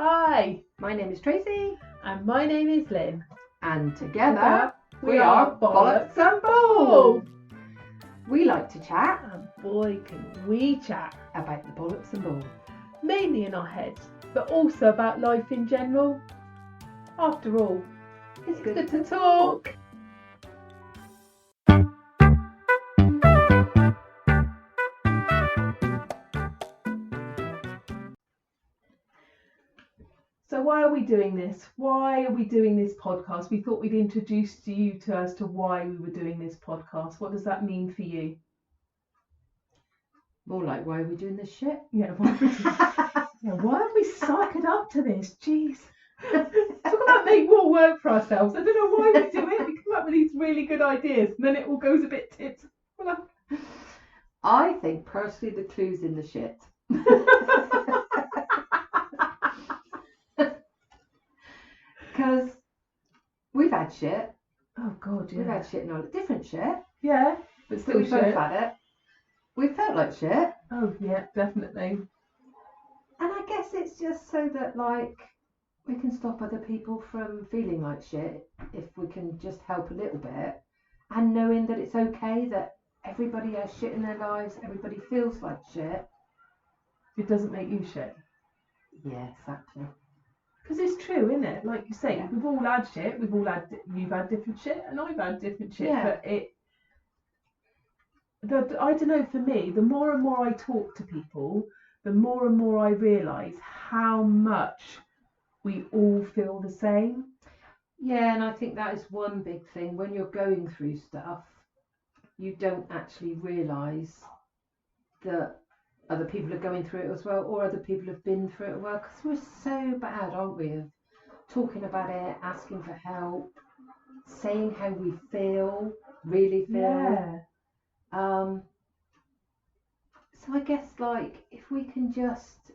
Hi, My name is Tracey, and my name is Lynne. and together we are Bollocks and Balls. We like to chat And boy, can we chat. about the bollocks and balls. Mainly in our heads, but also about life in general. After all, it's good to talk. So why are we doing this? Why are we doing this podcast? We thought we'd introduce you to as to why we were doing this podcast. What does that mean for you? More like, why are we doing this shit? Yeah, why have we suckered up to this? Jeez. Talk about make more work for ourselves. I don't know why we do it. We come up with these really good ideas and then it all goes a bit tits. I think personally the clue's in the shit. Because we've had shit. Oh God, yeah. We've had shit in our different shit. Yeah, But still we've both shit. had it. We felt like shit. Oh yeah, definitely. And I guess it's just so that like we can stop other people from feeling like shit if we can just help a little bit, and knowing that it's okay that everybody has shit in their lives, everybody feels like shit. It doesn't make you shit. Yeah, exactly. Because it's true, isn't it? Like you say, Yeah. we've all had shit. You've had different shit, and I've had different shit. Yeah. But I don't know. For me, the more and more I talk to people, the more and more I realise how much we all feel the same. Yeah, and I think that is one big thing. When you're going through stuff, you don't actually realise that other people are going through it as well, or other people have been through it as well, because we're so bad, aren't we, of talking about it, asking for help, saying how we really feel. Yeah. So I guess like if we can just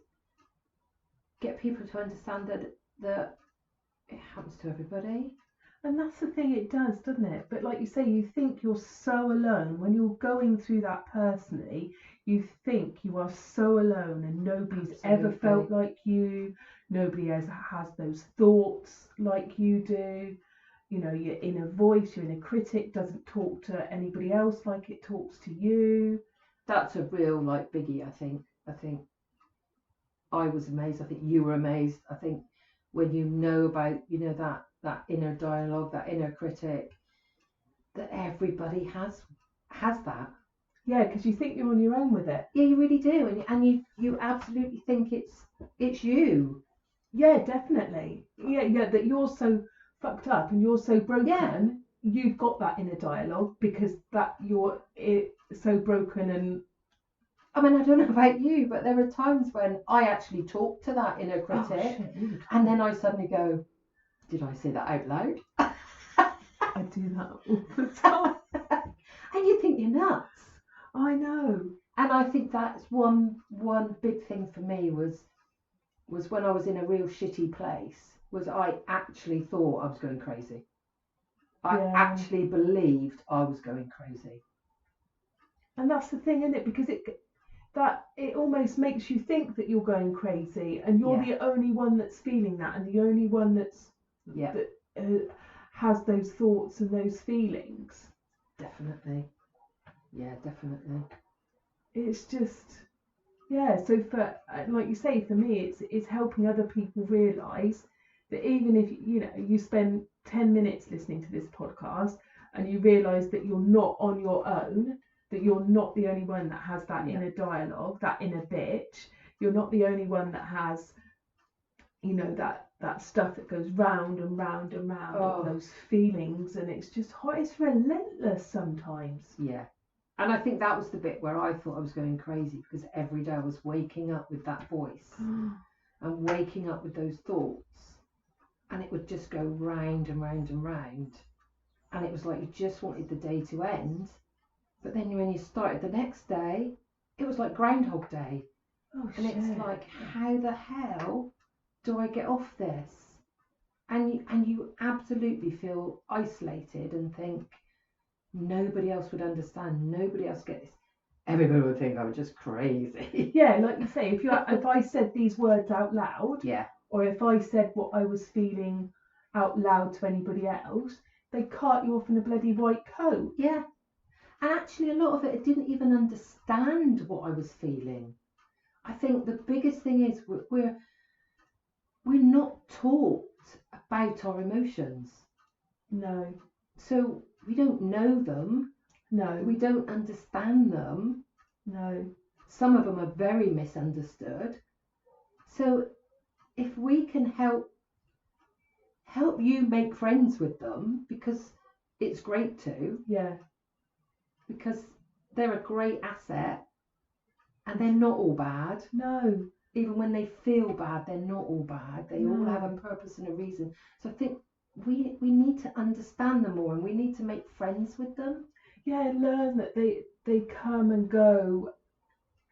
get people to understand that it happens to everybody. And that's the thing, it does, doesn't it? But like you say, you think you're so alone. When you're going through that personally, you think you are so alone and nobody's ever felt like you. Nobody has those thoughts like you do. You know, your inner voice, your inner critic doesn't talk to anybody else like it talks to you. That's a real like biggie, I think. I was amazed. I think you were amazed. I think when you know about, that inner dialogue, that inner critic, that everybody has that. Yeah, because you think you're on your own with it. Yeah, you really do, and you absolutely think it's you. Yeah, definitely. Yeah, that you're so fucked up and you're so broken. Yeah. You've got that inner dialogue because that you're so broken. And I mean, I don't know about you, but there are times when I actually talk to that inner critic, and then I suddenly go, "Did I say that out loud?" I do that all the time. And you think you're nuts. I know. And I think that's one big thing for me was when I was in a real shitty place, was I actually thought I was going crazy. I actually believed I was going crazy. And that's the thing, isn't it? Because it almost makes you think that you're going crazy, and you're the only one that's feeling that, and the only one that has those thoughts and those feelings. Definitely. Yeah, definitely. It's just, so for, like you say, for me, it's helping other people realise that even if, you spend 10 minutes listening to this podcast and you realise that you're not on your own, that you're not the only one that has that inner dialogue, that inner bitch. You're not the only one that has, that stuff that goes round and round and round, all those feelings, and it's relentless sometimes. Yeah. And I think that was the bit where I thought I was going crazy, because every day I was waking up with that voice and waking up with those thoughts, and it would just go round and round and round, and it was like you just wanted the day to end. But then when you started the next day, it was like Groundhog Day. And it's like, how the hell do I get off this? And you absolutely feel isolated and think nobody else would understand, nobody else gets this. Everybody would think I was just crazy. Yeah, like you say, if I said these words out loud, or if I said what I was feeling out loud to anybody else, they cart you off in a bloody white coat. Yeah. And actually, a lot of it, I didn't even understand what I was feeling. I think the biggest thing is we're not taught about our emotions. No. So we don't know them. No. We don't understand them. No. Some of them are very misunderstood. So if we can help you make friends with them, because it's great to. Yeah. Because they're a great asset, and they're not all bad. No. Even when they feel bad, they're not all bad. They all have a purpose and a reason. So I think we need to understand them more, and we need to make friends with them. Yeah, learn that they come and go.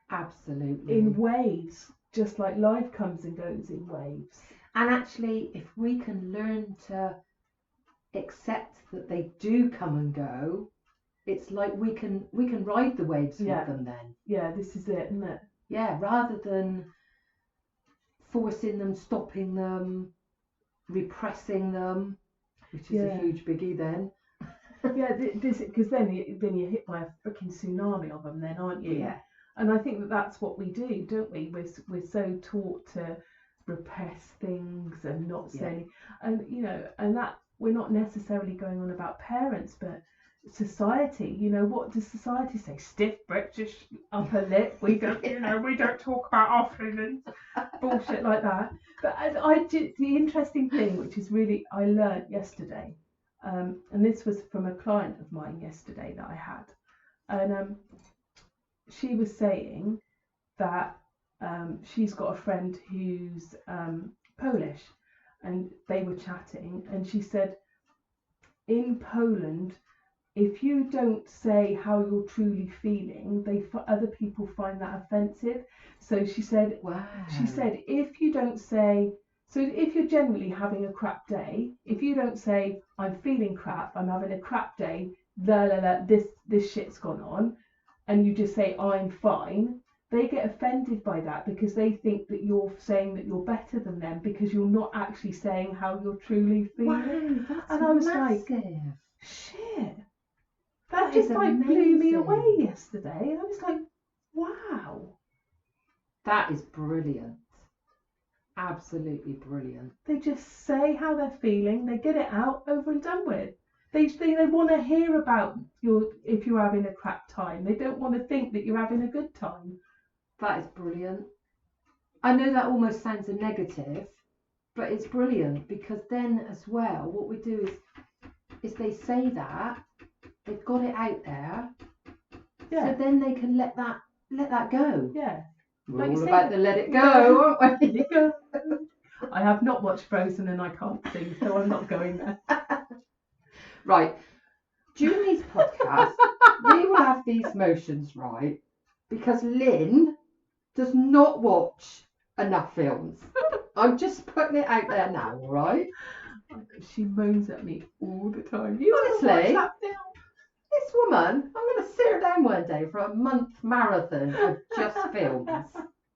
Absolutely. In waves, just like life comes and goes in waves. And actually, if we can learn to accept that they do come and go, it's like we can ride the waves with them then. Yeah, this is it, isn't it? Yeah, rather than forcing them, stopping them, repressing them, which is a huge biggie then. Yeah, because then you're hit by a freaking tsunami of them then, aren't you? Yeah. And I think that's what we do, don't we? We're so taught to repress things and not say, and and that we're not necessarily going on about parents, but society. What does society say? Stiff British upper lip. We don't, we don't talk about our feelings. Bullshit like that. But the interesting thing, which is really I learned yesterday, and this was from a client of mine yesterday that I had, and she was saying that she's got a friend who's Polish, and they were chatting, and she said in Poland, if you don't say how you're truly feeling, other people find that offensive. So she said, wow. She said, if you don't say, so if you're generally having a crap day, if you don't say, I'm feeling crap, I'm having a crap day, this shit's gone on, and you just say, I'm fine, they get offended by that because they think that you're saying that you're better than them because you're not actually saying how you're truly feeling. Wow, that's and I was massive. Like, shit. That is just like amazing. blew me away yesterday. And I was like, wow. That is brilliant. Absolutely brilliant. They just say how they're feeling, they get it out, over and done with. They want to hear about if you're having a crap time. They don't want to think that you're having a good time. That is brilliant. I know that almost sounds a negative, but it's brilliant because then as well, what we do is they say that, they've got it out there, so then they can let that go. Yeah. We're all about to let it go, aren't we? I have not watched Frozen and I can't sing, so I'm not going there. Right. During these podcasts, we will have these motions, right? Because Lynne does not watch enough films. I'm just putting it out there now, all right? She moans at me all the time. Honestly, this woman, I'm going to sit her down one day for a month marathon of just films.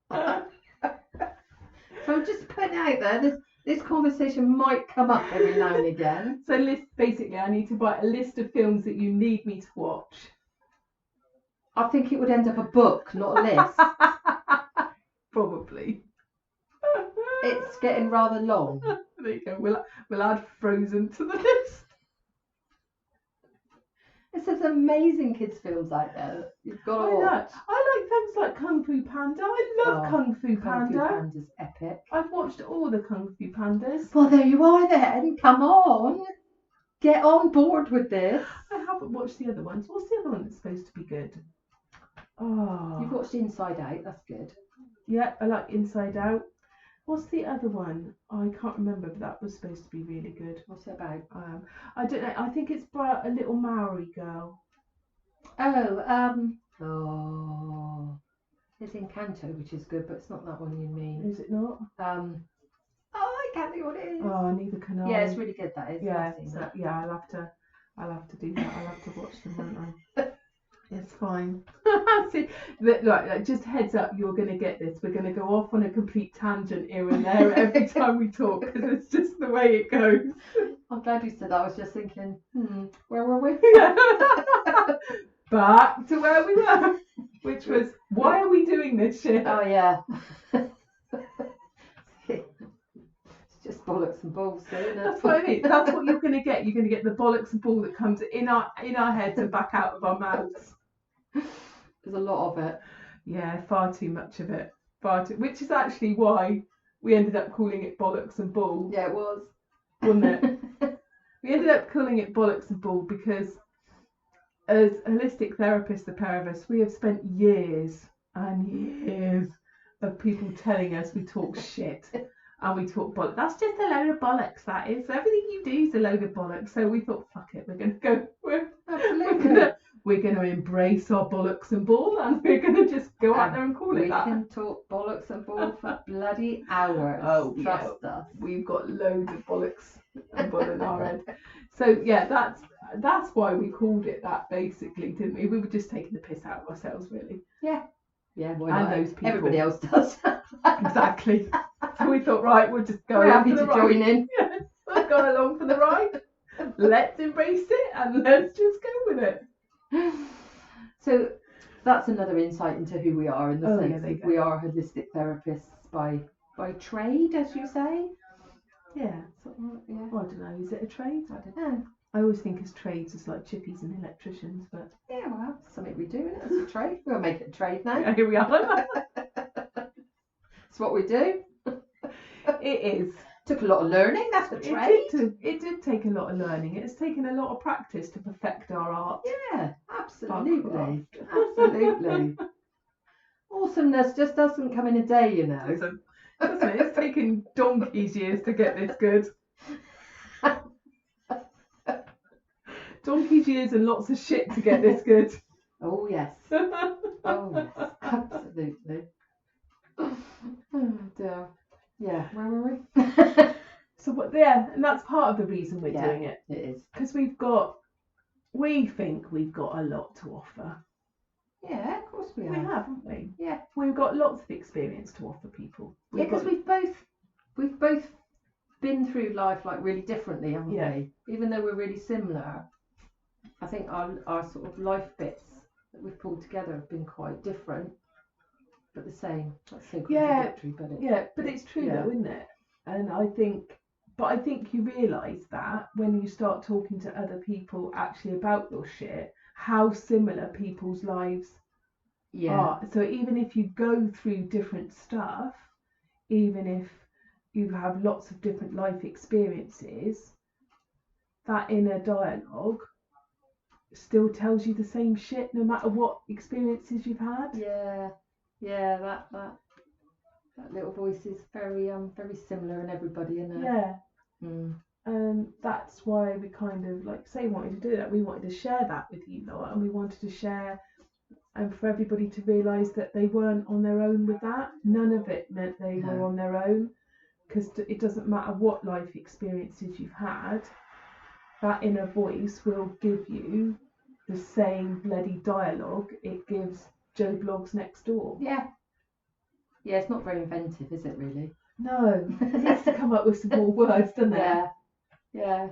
So I'm just putting it out there. This conversation might come up every now and again. So basically, I need to write a list of films that you need me to watch. I think it would end up a book, not a list. Probably. It's getting rather long. There you go. We'll add Frozen to the list. There's amazing kids films out there. You've got to watch. I like things like Kung Fu Panda. I love Kung Fu Panda. Kung Fu Panda's epic. I've watched all the Kung Fu Pandas. Well, there you are then. Come on. Get on board with this. I haven't watched the other ones. What's the other one that's supposed to be good? Oh. You've watched Inside Out. That's good. Yeah, I like Inside Out. What's the other one? I can't remember, but that was supposed to be really good. What's it about? I don't know. I think it's about a little Maori girl. It's Encanto, which is good, but it's not that one you mean. Is it not? I can't think what it is. Oh, neither can I. Yeah, it's really good. That is. Yeah, I'll have to do that. I'll have to watch them, won't I? It's fine. See, like, just heads up, you're going to get this. We're going to go off on a complete tangent here and there every time we talk because it's just the way it goes. I'm glad you said that. I was just thinking, where were we? Back to where we were, which was, why are we doing this shit? Oh, yeah. It's just bollocks and balls, isn't it? That's what I mean. That's what you're going to get. You're going to get the bollocks and ball that comes in our heads and back out of our mouths. There's a lot of it. Yeah, far too much of it. Which is actually why we ended up calling it bollocks and ball. Yeah, it was. Wasn't it? We ended up calling it bollocks and ball because as holistic therapists, the pair of us, we have spent years and years of people telling us we talk shit and we talk bollocks. That's just a load of bollocks, that is. Everything you do is a load of bollocks. So we thought, fuck it, we're going to go. We're going to embrace our bollocks and ball and we're going to just go out there and call it that. We can talk bollocks and ball for bloody hours. Oh, trust us. We've got loads of bollocks and ball in our head. So yeah, that's why we called it that basically, didn't we? We were just taking the piss out of ourselves, really. Yeah. Yeah, why and not? Those people. Everybody else does. Exactly. So we thought, right, we'll just go. We're happy to join in. Yeah, we'll go along for the ride. Let's embrace it and let's just go with it. So that's another insight into who we are in the sense that we are holistic therapists by trade, as you say. Yeah. Yeah. Well, I don't know. Is it a trade? I don't know. I always think as trades as like chippies and electricians, but yeah, well, something we do, isn't it? It's a trade. We'll make it a trade now. Yeah, here we are. It's what we do. It is. Took a lot of learning. That's the trade. It did take a lot of learning. It's taken a lot of practice to perfect our art. Yeah, absolutely. Absolutely. Awesomeness just doesn't come in a day, you know. Doesn't it? It's taken donkey's years to get this good. Donkey's years and lots of shit to get this good. Oh, yes. Oh, yes. Absolutely. Oh, dear. Yeah, where were we? So, and that's part of the reason we're doing it. It is. Because we think we've got a lot to offer. Yeah, of course we have. We have, haven't we? Yeah. We've got lots of experience to offer people. Because we've both been through life like really differently, haven't we? Even though we're really similar, I think our sort of life bits that we've pulled together have been quite different, but the same. That's so contradictory, but it's true though, isn't it? And I think you realise that when you start talking to other people actually about your shit, how similar people's lives are. So even if you go through different stuff, even if you have lots of different life experiences, that inner dialogue still tells you the same shit no matter what experiences you've had. Yeah, that little voice is very similar in everybody, isn't it? Yeah. And that's why we kind of wanted to do that. We wanted to share that with you lot, and we wanted to share and for everybody to realise that they weren't on their own with that. None of it meant they were on their own, because it doesn't matter what life experiences you've had, that inner voice will give you the same bloody dialogue it gives Joe Blogs next door. Yeah, it's not very inventive, is it really? No, it needs to come up with some more words, doesn't it? Yeah.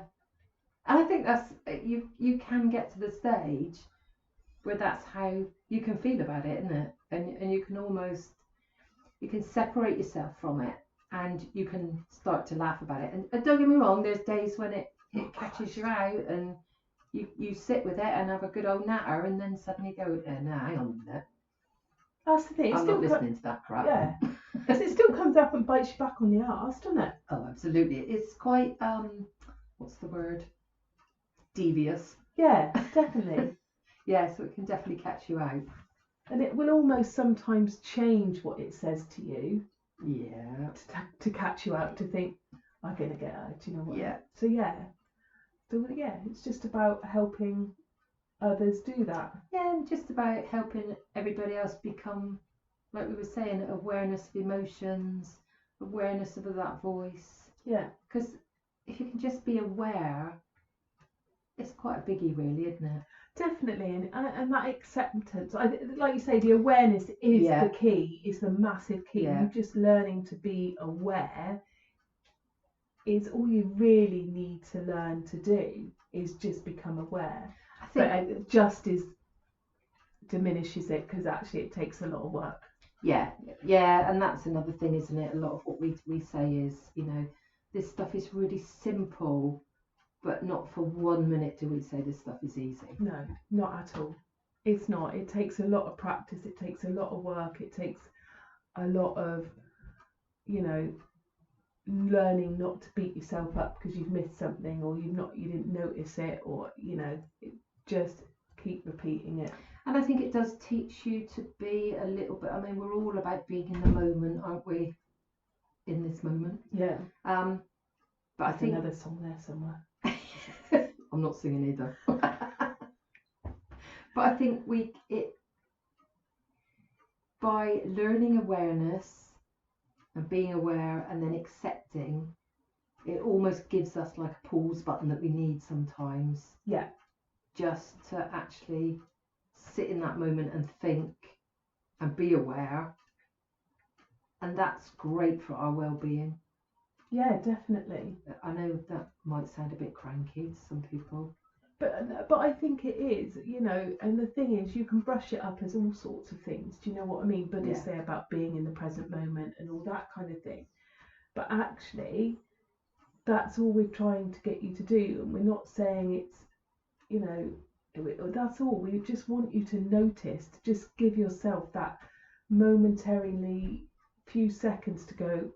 And I think that's, you can get to the stage where that's how you can feel about it, isn't it? And you can separate yourself from it, and you can start to laugh about it. And don't get me wrong, there's days when it catches you out, and you sit with it and have a good old natter, and then suddenly go, no, hang on a minute. That's the thing. I'm not listening to that crap. Yeah. Because it still comes up and bites you back on the arse, doesn't it? Oh, absolutely. It's quite, what's the word? Devious. Yeah, definitely. Yeah, so it can definitely catch you out. And it will almost sometimes change what it says to you. Yeah. To catch you out, to think, I'm going to get out, you know what? Yeah. So it's just about helping others do that. Yeah, and just about helping everybody else become, like we were saying, awareness of emotions, awareness of that voice. Yeah. Because if you can just be aware, it's quite a biggie, really, isn't it? Definitely, and that acceptance, like you say, the awareness is the key, is the massive key. You just learning to be aware is all you really need to learn to do, is just become aware. But it just diminishes it, because actually it takes a lot of work. Yeah, and that's another thing, isn't it? A lot of what we say is, this stuff is really simple, but not for 1 minute do we say this stuff is easy. No, not at all. It's not. It takes a lot of practice. It takes a lot of work. It takes a lot of, learning not to beat yourself up because you've missed something, or you didn't notice it, or just keep repeating it. And I think it does teach you to be a little bit. I mean, we're all about being in the moment, aren't we? In this moment. Yeah. But there's I think another song there somewhere. I'm not singing either. But I think by learning awareness and being aware and then accepting, it almost gives us like a pause button that we need sometimes. Yeah. Just to actually sit in that moment and think and be aware. And that's great for our well-being. Yeah, definitely. I know that might sound a bit cranky to some people. But I think it is, and the thing is, you can brush it up as all sorts of things. Do you know what I mean? Buddhists say about being in the present moment and all that kind of thing. But actually, that's all we're trying to get you to do. And we're not saying it's, that's all. We just want you to notice, to just give yourself that momentarily few seconds to go,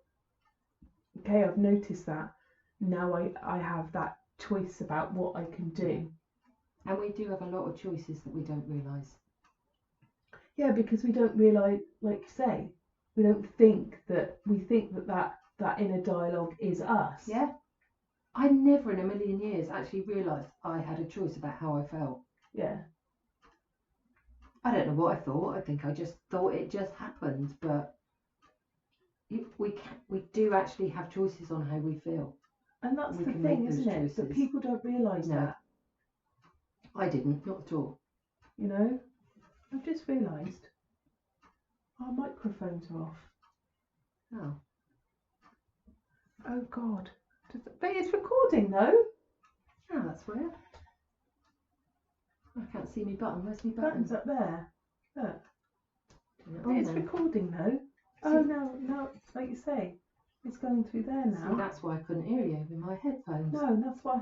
okay, I've noticed that. Now I have that choice about what I can do. And we do have a lot of choices that we don't realise. Yeah, because we don't realise, like you say, we think that inner dialogue is us. Yeah. I never in a million years actually realised I had a choice about how I felt. Yeah. I don't know what I thought. I think I just thought it just happened, but we do actually have choices on how we feel. And that's the thing, isn't it? But people don't realise that. I didn't, not at all. I've just realised our microphones are off. Oh. Oh God. But it's recording though. Oh, that's weird. I can't see my button. Where's my button? Button's up there. Look. It's recording though. Oh no, like you say, it's going through there now. See, that's why I couldn't hear you with my headphones. No, that's why.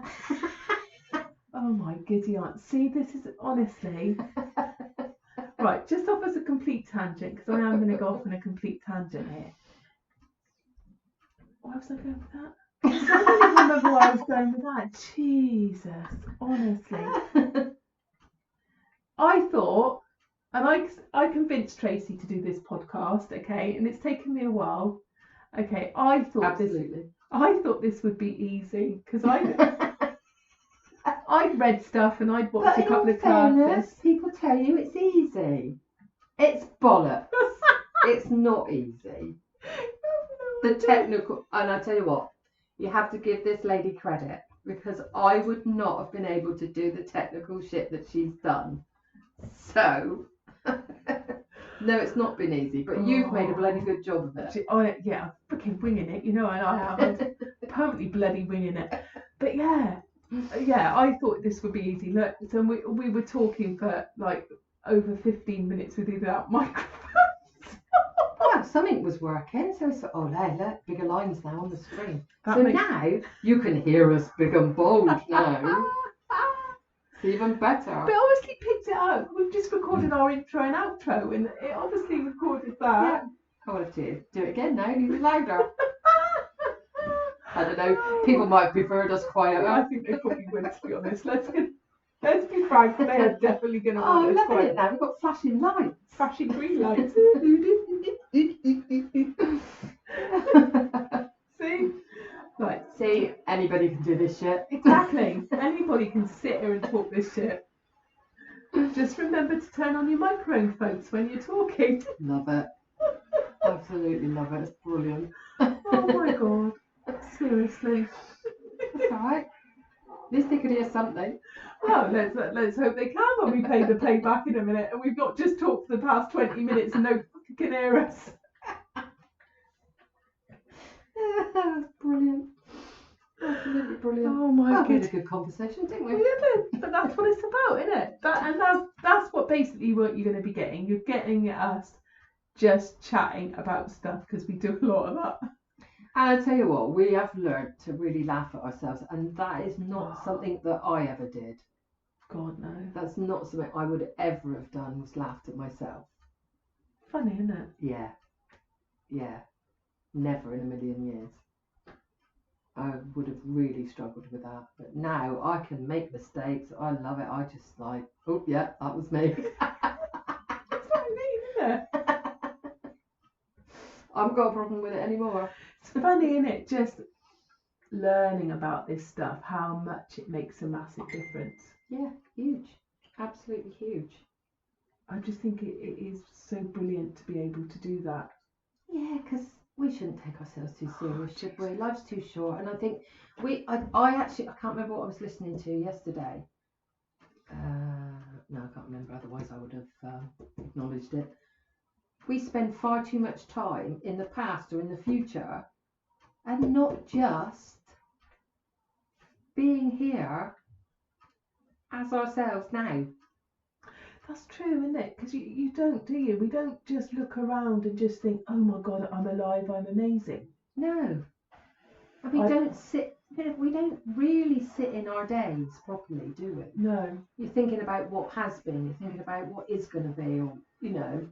Oh my giddy aunt. See, this is honestly... Right, just off as a complete tangent, because I am going to go off on a complete tangent here. Where was I going with that? I don't even remember where I was going with that. Jesus, honestly. I thought, and I convinced Tracey to do this podcast, okay, and it's taken me a while. Okay, I thought this would be easy, because I'd read stuff and I'd watched a couple of classes. People tell you it's easy. It's bollocks. It's not easy. The technical, and I tell you what, you have to give this lady credit, because I would not have been able to do the technical shit that she's done. So, no, it's not been easy, but you've made a bloody good job of it. Yeah, I'm freaking winging it, and I have. I'm permanently bloody winging it. But yeah, I thought this would be easy. Look, so we were talking for like over 15 minutes with without microphones. Well, something was working, so it's look, bigger lines now on the screen. Now you can hear us big and bold now. It's even better. But obviously picked it up. We've just recorded our intro and outro, and it obviously recorded that. Yeah. I'll have to do it again now. Need it louder. I don't know. People might have preferred us quieter. I think they probably would, to be honest. Let's be frank. They are definitely going to want us quiet. Oh, look at it now. We've got flashing lights. Flashing green lights. See? Right. See, anybody can do this shit. Exactly. Anybody can sit here and talk this shit. Just remember to turn on your microphone, folks, when you're talking. Love it. Absolutely love it. It's brilliant. Oh my God. Seriously. That's alright. At least they could hear something. Well, let's hope they can when we play the playback in a minute, and we've not just talked for the past 20 minutes and no fucking can hear us. Brilliant. Absolutely brilliant. Oh my We had a god. good conversation, didn't we? We did, but that's what it's about, isn't it? That's what basically what you're going to be getting. You're getting us just chatting about stuff because we do a lot of that. And I tell you what, we have learned to really laugh at ourselves, and that is not something that I ever did. God, no. That's not something I would ever have done, was laughed at myself. Funny, isn't it? Yeah. Yeah. Never in a million years. I would have really struggled with that. But now I can make mistakes. I love it. I just like, oh, yeah, that was me. That's what I mean, isn't it? I haven't got a problem with it anymore. It's funny, isn't it? Just learning about this stuff, how much it makes a massive difference. Yeah, huge. Absolutely huge. I just think it is so brilliant to be able to do that. Yeah, because we shouldn't take ourselves too serious, should we? Life's too short. And I think I can't remember what I was listening to yesterday. No, I can't remember, otherwise I would have acknowledged it. We spend far too much time in the past or in the future and not just being here as ourselves now. That's true, isn't it? Because you don't, do you? We don't just look around and just think, oh my God, I'm alive, I'm amazing. No. And we don't really sit in our days properly, do we? No. You're thinking about what has been, you're thinking about what is going to be, or, you know.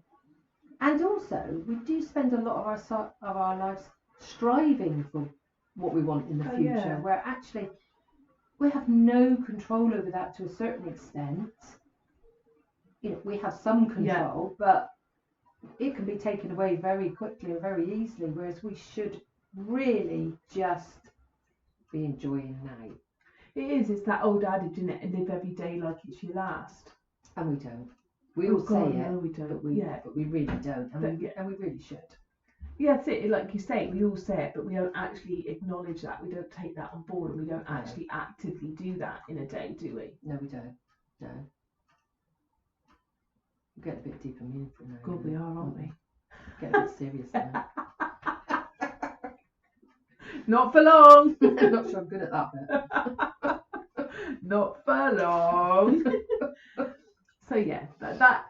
And also, we do spend a lot of our lives striving for what we want in the future, yeah. where actually we have no control over that to a certain extent. You know, we have some control, but it can be taken away very quickly and very easily, whereas we should really just be enjoying now. It is. It's that old adage, isn't it? Live every day like it's your last. And we don't. We all say it, no, we don't. but we really don't, and we really should. Yeah, that's it. Like you say, we all say it, but we don't actually acknowledge that. We don't take that on board, and we don't actually actively do that in a day, do we? No, we don't. No. We're getting a bit deep and meaningful now. God, we are, aren't we? Getting a bit serious now. Not for long. I'm not sure I'm good at that bit. Not for long. So yeah, that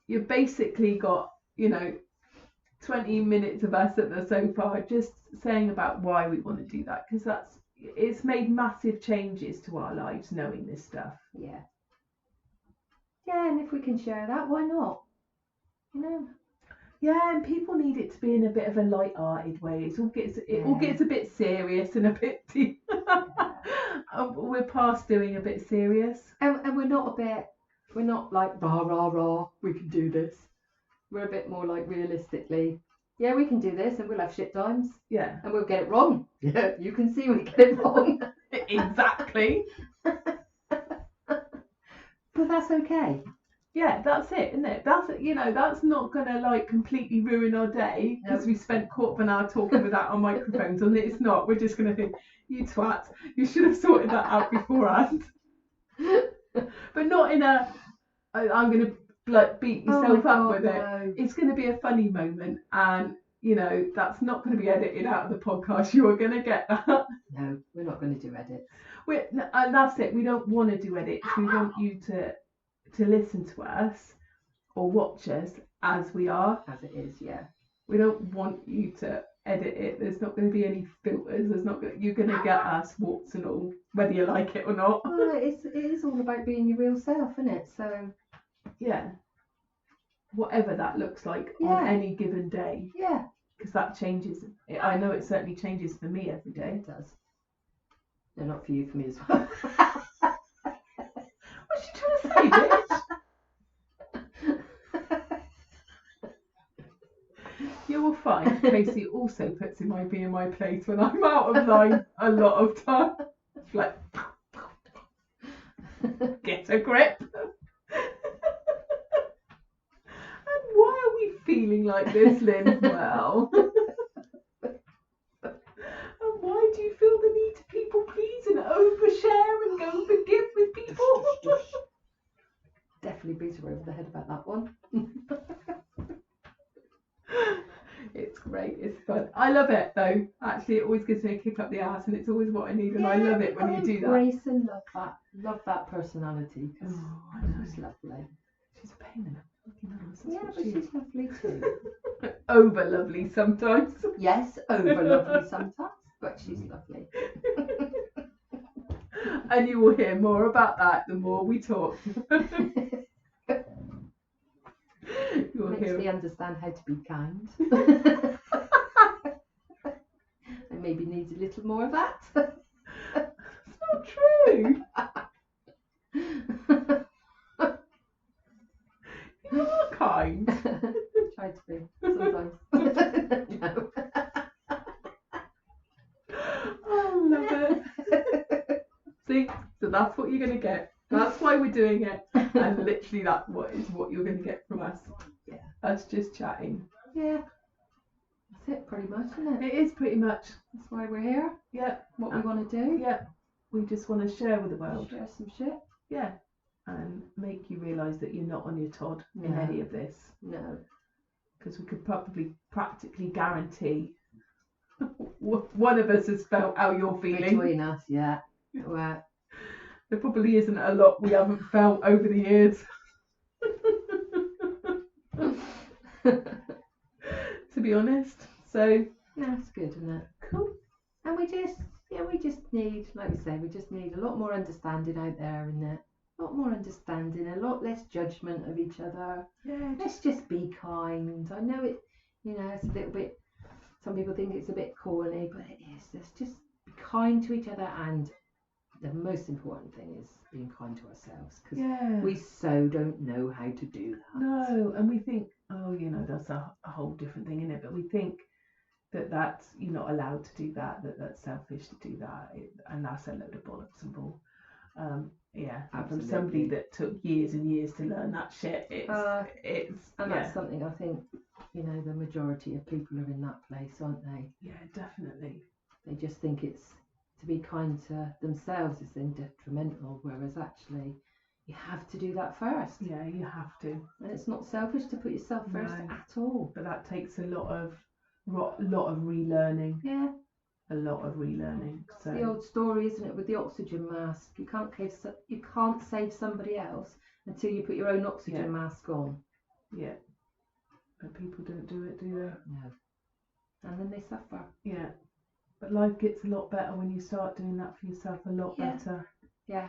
you've basically got, 20 minutes of us at the sofa just saying about why we want to do that, because it's made massive changes to our lives knowing this stuff. Yeah. Yeah, and if we can share that, why not? Yeah, and people need it to be in a bit of a light-hearted way. It all gets a bit serious and a bit deep. We're past doing a bit serious. And we're not like rah rah rah, we can do this. We're a bit more like realistically, yeah, we can do this, and we'll have shit times. Yeah. And we'll get it wrong. Yeah, you can see we get it wrong. Exactly. But that's okay. Yeah, that's it, isn't it? That's not gonna like completely ruin our day because we spent quarter of an hour talking without our microphones on. It's not. We're just gonna think, you twat, you should have sorted that out beforehand. But not in a, I'm gonna like beat yourself up with it. No. It's gonna be a funny moment, and that's not gonna be edited out of the podcast. You are gonna get that. No, we're not going to do edits. And that's it. We don't want to do edits. We want you to listen to us or watch us as we are. As it is, yeah. We don't want you to edit it. There's not going to be any filters. You're going to get us warts and all, whether you like it or not. Well, it is all about being your real self, isn't it? So yeah, whatever that looks like on any given day. Yeah. Because that changes. I know it certainly changes for me every day. It does. No, not for you, for me as well. What's she trying to say, bitch? You will find Tracey also puts emoji in my place when I'm out of line a lot of time. It's like, get a grip. And why are we feeling like this, Lynne? Well, and why do you feel the need to people please and overshare and go her over the head about that one. It's great. It's fun. I love it though. Actually, it always gives me a kick up the arse, and it's always what I need. And I love it when you do that. Embrace and love that personality. Because I know. she's lovely. She's a pain in the fucking ass. Yeah, but she's lovely too. Over lovely sometimes. Yes, over lovely sometimes, but she's lovely. And you will hear more about that the more we talk. Makes me understand how to be kind. I maybe need a little more of that. It's not true. You are kind. Try to be sometimes. No. I love it. See, so that's what you're going to get. That's why we're doing it. And literally that is what you're going to get from us. Yeah. Us just chatting. Yeah. That's it pretty much, isn't it? It is pretty much. That's why we're here. Yeah. What we want to do. Yeah. We just want to share with the world. Share some shit. Yeah. And make you realise that you're not on your Todd in No. any of this. No. Because we could probably practically guarantee one of us has felt how you're feeling. Between us, yeah. Well, There probably isn't a lot we haven't felt over the years. To be honest. So that's good, isn't it? cool. And we just need, like we say, we just need a lot more understanding out there, isn't it? A lot more understanding, a lot less judgment of each other. Yeah, Let's just be kind. I know it, it's a little bit, some people think it's a bit corny, but it is. Let's just be kind to each other, and the most important thing is being kind to ourselves, because we so don't know how to do that. No, and we think, that's a whole different thing, isn't it? But we think that's you're not allowed to do that, that's selfish to do that, and that's a load of bollocks and bull. From somebody that took years and years to learn that shit. That's something I think, the majority of people are in that place, aren't they? Yeah, definitely. They just think it's to be kind to themselves is then detrimental, whereas actually you have to do that first. Yeah, you have to. And it's not selfish to put yourself first at all. But that takes a lot of relearning. Yeah. A lot of relearning. So the old story, isn't it, with the oxygen mask? You can't save somebody else until you put your own oxygen mask on. Yeah. But people don't do it, do they? No. And then they suffer. Yeah. But life gets a lot better when you start doing that for yourself. A lot better. Yeah.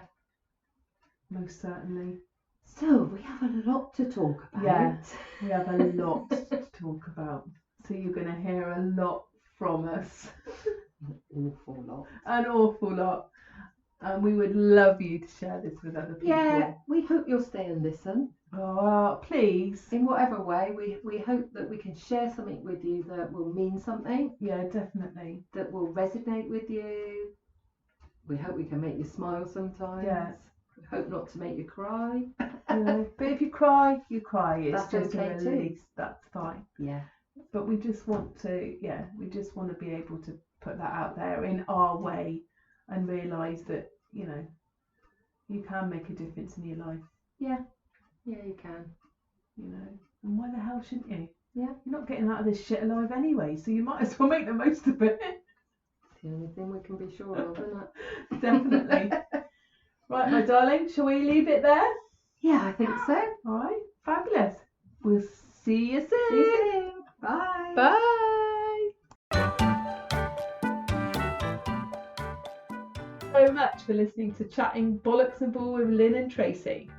Most certainly. So we have a lot to talk about. Yeah. We have a lot to talk about. So you're going to hear a lot from us. An awful lot. An awful lot. And we would love you to share this with other people. Yeah, we hope you'll stay and listen. Oh, please. In whatever way, we hope that we can share something with you that will mean something. Yeah, definitely. That will resonate with you. We hope we can make you smile sometimes. Yeah. We hope not to make you cry. But if you cry, you cry. It's That's just okay a release. That's fine. Yeah. But we just want to be able to put that out there in our way and realise that, you can make a difference in your life. Yeah. Yeah, you can. And why the hell shouldn't you? Yeah. You're not getting out of this shit alive anyway, so you might as well make the most of it. It's the only thing we can be sure of, isn't it? Definitely. Right, my darling, shall we leave it there? Yeah, I think so. All right, fabulous. We'll see you soon. See you soon. Bye. Bye. So much for listening to Chatting Bollocks and Bull with Lynne and Tracey.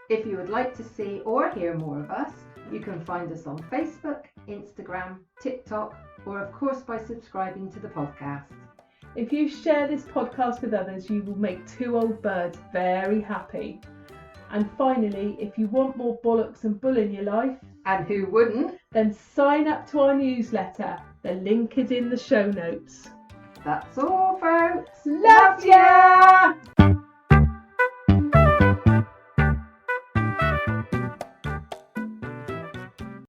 If you would like to see or hear more of us, you can find us on Facebook, Instagram, TikTok, or of course by subscribing to the podcast. If you share this podcast with others, you will make two old birds very happy. And finally, if you want more bollocks and bull in your life, and who wouldn't, then sign up to our newsletter. The link is in the show notes. That's all, folks. Love ya!